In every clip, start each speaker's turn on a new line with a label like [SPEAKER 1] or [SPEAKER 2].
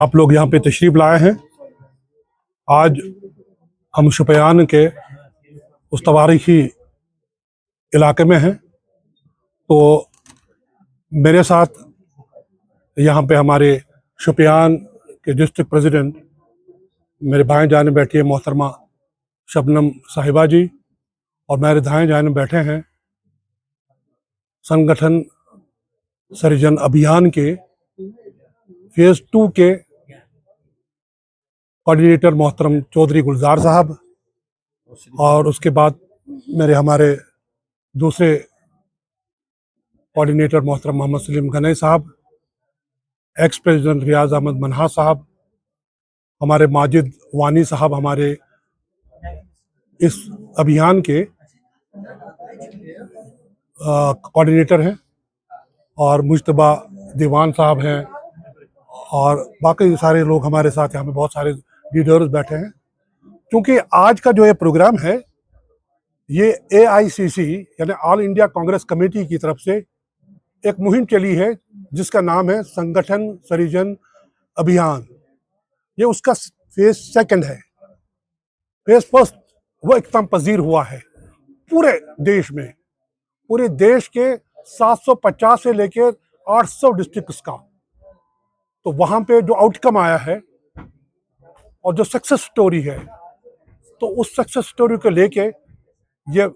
[SPEAKER 1] आप लोग यहाँ पे तशरीफ लाए हैं। आज हम शुपियान के उस तवारीखी इलाके में हैं। तो मेरे साथ यहाँ पे हमारे शुपियान के डिस्ट्रिक्ट प्रेसिडेंट मेरे बाएं जाने बैठी है मोहतरमा शबनम साहिबा जी, और मेरे दाएं जाने बैठे हैं संगठन सृजन अभियान के फेज़ 2 के कोऑर्डिनेटर मोहतरम चौधरी गुलजार साहब, और उसके बाद हमारे दूसरे कोऑर्डिनेटर मोहतरम मोहम्मद सलीम गनई साहब, एक्स प्रेसिडेंट रियाज अहमद मनहा साहब, हमारे माजिद वानी साहब हमारे इस अभियान के कोऑर्डिनेटर हैं, और मुश्तबा दीवान साहब हैं, और बाकी सारे लोग हमारे साथ यहाँ पे बहुत सारे लीडर्स बैठे हैं। क्योंकि आज का जो ये प्रोग्राम है ये AICC यानी ऑल इंडिया कांग्रेस कमेटी की तरफ से एक मुहिम चली है जिसका नाम है संगठन सृजन अभियान। ये उसका फेज 2 है। फेज 1 वो इख्तिताम पजीर हुआ है पूरे देश में, पूरे देश के 750 से लेकर 800 डिस्ट्रिक्ट्स का। तो वहाँ पे जो आउटकम आया है और जो सक्सेस स्टोरी है, तो उस सक्सेस स्टोरी को लेके ये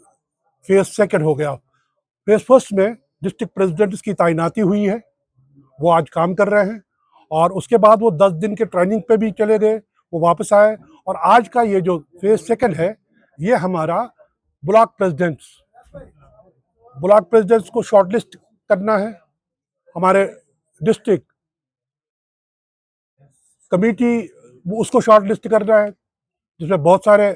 [SPEAKER 1] फेज 2 हो गया। फेज 1 में डिस्ट्रिक्ट प्रेसिडेंट्स की तैनाती हुई है, वो आज काम कर रहे हैं, और उसके बाद वो 10 दिन के ट्रेनिंग पे भी चले गए, वो वापस आए। और आज का ये जो फेज 2 है ये हमारा ब्लॉक प्रेसिडेंट्स को शॉर्टलिस्ट करना है। हमारे डिस्ट्रिक्ट कमेटी वो उसको शॉर्टलिस्ट करना है, जिसमें बहुत सारे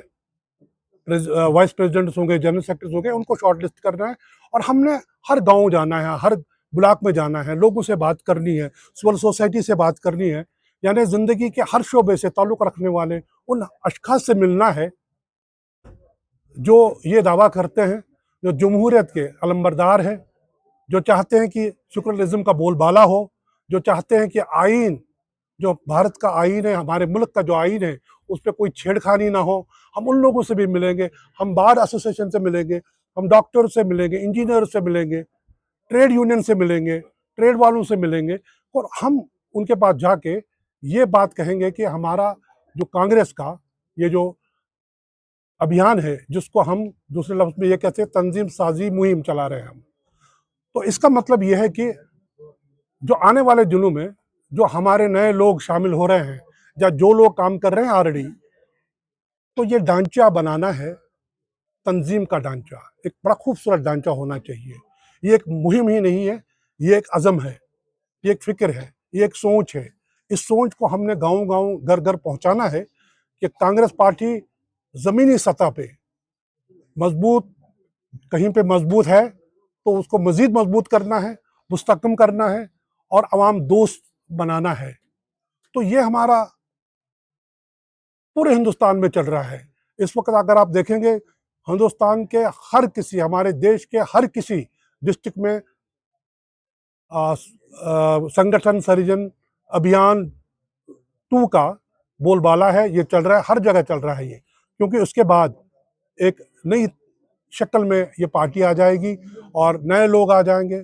[SPEAKER 1] वाइस प्रेसिडेंट्स होंगे, जनरल सेक्रेटरीज होंगे, उनको शॉर्टलिस्ट करना है। और हमने हर गांव जाना है, हर ब्लॉक में जाना है, लोगों से बात करनी है, सिविल सोसाइटी से बात करनी है, यानी ज़िंदगी के हर शोबे से ताल्लुक़ रखने वाले उन अशख़ास से मिलना है जो ये दावा करते हैं, जो जमहूरियत के अलंबरदार है, जो चाहते हैं कि सेकुलरिज्म का बोलबाला हो, जो चाहते हैं कि आइन, जो भारत का आइन है, हमारे मुल्क का जो आइन है, उस पर कोई छेड़खानी ना हो। हम उन लोगों से भी मिलेंगे, हम बार एसोसिएशन से मिलेंगे, हम डॉक्टर से मिलेंगे, इंजीनियर से मिलेंगे, ट्रेड यूनियन से मिलेंगे, ट्रेड वालों से मिलेंगे, और हम उनके पास जाके ये बात कहेंगे कि हमारा जो कांग्रेस का ये जो अभियान है, जिसको हम दूसरे लफ्ज़ में ये कहते हैं तंजीम साजी मुहिम चला रहे हैं हम, तो इसका मतलब ये है कि जो आने वाले दिनों में जो हमारे नए लोग शामिल हो रहे हैं या जो लोग काम कर रहे हैं ऑलरेडी, तो ये ढांचा बनाना है, तंजीम का ढांचा, एक बड़ा खूबसूरत ढांचा होना चाहिए। ये एक मुहिम ही नहीं है, ये एक अज़म है, ये एक फ़िक्र है, ये एक सोच है। इस सोच को हमने गाँव-गाँव, घर-घर पहुँचाना है कि कांग्रेस पार्टी ज़मीनी सतह पे मजबूत, कहीं पे मजबूत है तो उसको मज़ीद मजबूत करना है, मुस्तहकम करना है, और अवाम दोस्त बनाना है। तो ये हमारा पूरे हिंदुस्तान में चल रहा है। इस वक्त अगर आप देखेंगे हिंदुस्तान के हर किसी, हमारे देश के हर किसी डिस्ट्रिक्ट में संगठन सृजन अभियान 2 का बोलबाला है, ये चल रहा है, हर जगह चल रहा है ये। क्योंकि उसके बाद एक नई शक्ल में ये पार्टी आ जाएगी और नए लोग आ जाएंगे,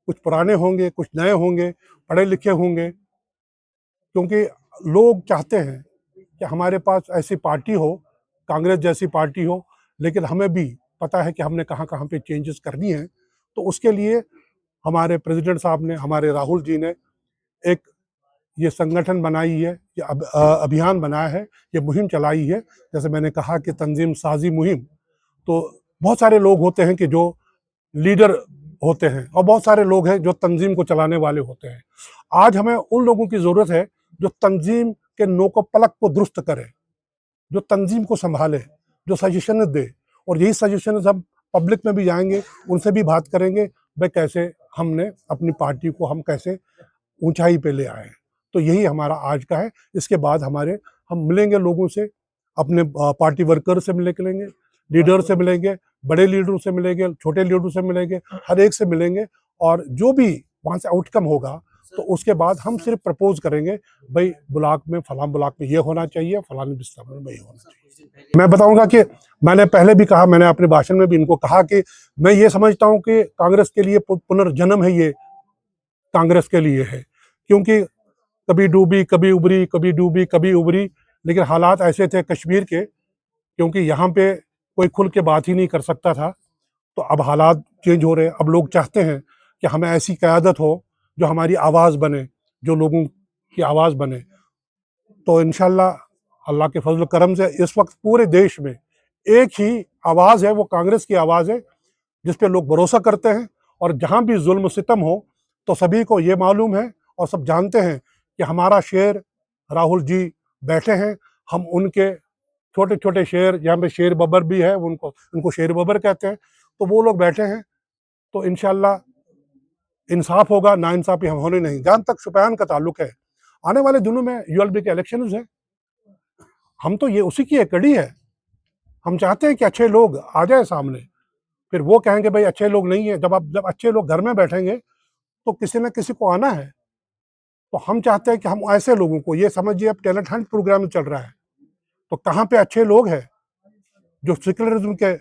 [SPEAKER 1] कुछ पुराने होंगे, कुछ नए होंगे, पढ़े लिखे होंगे, क्योंकि लोग चाहते हैं कि हमारे पास ऐसी पार्टी हो, कांग्रेस जैसी पार्टी हो, लेकिन हमें भी पता है कि हमने कहाँ-कहाँ पे चेंजेस करनी है। तो उसके लिए हमारे प्रेसिडेंट साहब ने, हमारे राहुल जी ने एक ये संगठन बनाई है, ये अभियान बनाया है, ये मुहिम चलाई है। जैसे मैंने कहा कि तंजीम साजी मुहिम, तो बहुत सारे लोग होते हैं कि जो लीडर होते हैं, और बहुत सारे लोग हैं जो तंजीम को चलाने वाले होते हैं। आज हमें उन लोगों की ज़रूरत है जो तंजीम के नोको पलक को दुरुस्त करे, जो तंजीम को संभाले, जो सजेशन दे, और यही सजेशन हम पब्लिक में भी जाएंगे, उनसे भी बात करेंगे, भाई कैसे हमने अपनी पार्टी को हम कैसे ऊंचाई पे ले आए। तो यही हमारा आज का है। इसके बाद हम मिलेंगे लोगों से, अपने पार्टी वर्कर से मिलेंगे, लीडर से मिलेंगे, बड़े लीडरों से मिलेंगे, छोटे लीडरों से मिलेंगे, हर एक से मिलेंगे, और जो भी वहाँ से आउटकम होगा तो उसके बाद हम सिर्फ प्रपोज करेंगे भाई ब्लॉक में फलां ब्लॉक में ये होना चाहिए, फलाने विस्थापन में ये होना चाहिए। मैं बताऊंगा कि मैंने पहले भी कहा, मैंने अपने भाषण में भी इनको कहा कि मैं ये समझता हूं कि कांग्रेस के लिए पुनर्जन्म है, ये कांग्रेस के लिए है, क्योंकि कभी डूबी कभी उभरी, कभी डूबी कभी उभरी, लेकिन हालात ऐसे थे कश्मीर के, क्योंकि यहाँ पे कोई खुल के बात ही नहीं कर सकता था। तो अब हालात चेंज हो रहे हैं, अब लोग चाहते हैं कि हमें ऐसी क़यादत हो जो हमारी आवाज़ बने, जो लोगों की आवाज़ बने। तो इंशाल्लाह अल्लाह के फजल करम से इस वक्त पूरे देश में एक ही आवाज़ है, वो कांग्रेस की आवाज़ है, जिस पे लोग भरोसा करते हैं। और जहाँ भी जुल्म सितम हो तो सभी को ये मालूम है और सब जानते हैं कि हमारा शेर राहुल जी बैठे हैं। हम उनके छोटे छोटे शेर, यहाँ पे शेर बबर भी है, उनको शेर बबर कहते हैं, तो वो लोग बैठे हैं। तो इंशाल्लाह इंसाफ होगा, नाइंसाफी हम होने नहीं। जहाँ तक शुपयान का ताल्लुक है, आने वाले दिनों में यूएलबी के इलेक्शन है, हम तो ये उसी की एक कड़ी है। हम चाहते हैं कि अच्छे लोग आ जाए सामने, फिर वो कहेंगे भाई अच्छे लोग नहीं है। जब अच्छे लोग घर में बैठेंगे तो किसी न किसी को आना है। तो हम चाहते हैं कि हम ऐसे लोगों को, ये समझिए अब टैलेंट हंट प्रोग्राम चल रहा है, तो कहाँ पे अच्छे लोग हैं जो सेक्युलरिज्म के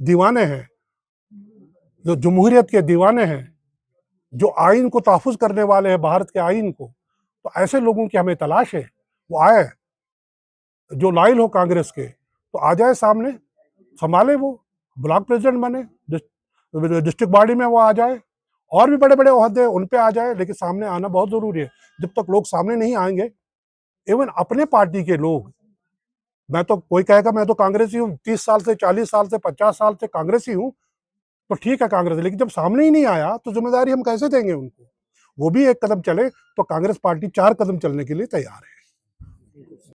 [SPEAKER 1] दीवाने हैं, जो जमहूरियत के दीवाने हैं, जो आइन को तहफ़्फ़ुज़ करने वाले हैं, भारत के आइन को, तो ऐसे लोगों की हमें तलाश है। वो आए, जो लाइल हो कांग्रेस के, तो आ जाए सामने, संभाले, वो ब्लॉक प्रेसिडेंट बने, डिस्ट्रिक्ट बॉडी में वो आ जाए, और भी बड़े बड़े ओहदे उन पे आ जाए, लेकिन सामने आना बहुत ज़रूरी है। जब तक लोग सामने नहीं आएंगे, इवन अपने पार्टी के लोग, मैं तो, कोई कहेगा मैं तो कांग्रेसी हूँ, 30 साल से, 40 साल से, 50 साल से कांग्रेसी हूँ, तो ठीक है कांग्रेस, लेकिन जब सामने ही नहीं आया तो जिम्मेदारी हम कैसे देंगे उनको? वो भी एक कदम चले तो कांग्रेस पार्टी 4 कदम चलने के लिए तैयार है।